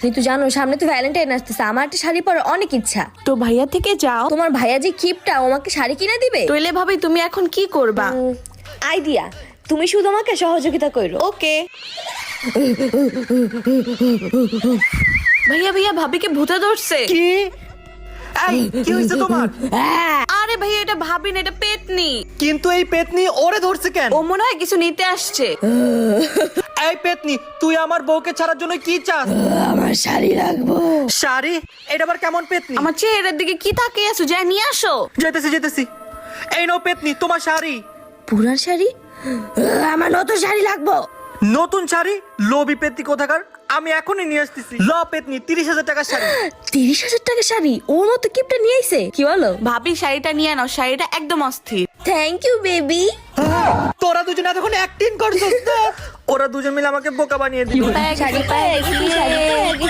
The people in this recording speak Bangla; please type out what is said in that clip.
কিন্তু জানো সামনে তো ভ্যালেন্টাইন আসতেছে, আমার একটা শাড়ি পরার অনেক ইচ্ছা। তো ভাইয়া থেকে যাও। তোমার ভাইয়া যে কিপটা, ও আমাকে শাড়ি কিনে দিবে? তইলে ভাবি তুমি এখন কি করবা? আইডিয়া, তুমি শুধু আমাকে সহযোগিতা করো। ওকে। ভাইয়া ভাইয়া ভাবিকে ভূতে ধরছে। কি? এই, কি হয়েছে তোমার? আরে ভাইয়া এটা ভাবি না, এটা পেতনি। কিন্তু এই পেতনি ওরে ধরছে কেন? ও মনে হয় কিছু নিতে আসছে। এই পেতনি, তুই আমার বউকে ছাড়ার জন্য কি চাস? আমার শাড়ি লাগবো। শাড়ি? এটা আবার কেমন পেতনি? আমার চেহারার দিকে কি তাকিয়ে আছো, যা নিয়ে আসো। যেতেছি। এই নাও পেতনি, তোমার শাড়ি। পুরান শাড়ি? আমার নতুন শাড়ি লাগবো। নতুন শাড়ি? লোভী পেতনি কোথাকার, আমি এখনই নিয়ে আসতেছি। ল পেতনি, 30,000 টাকার শাড়ি। 30,000 টাকা শাড়ি? ওর মতো কিপটা নিয়ে আইছে, কি বলো? ভাবি শাড়িটা নিয়ে নাও, শাড়িটা একদম অস্থির। Thank you baby. তোরা দুজন এতক্ষণ অ্যাক্টিং করছিস তো? ওরা দুজন মিলে আমাকে বোকা বানিয়ে দিল। শাড়ি পায়ে গেছি, শাড়ি পায়ে গেছি।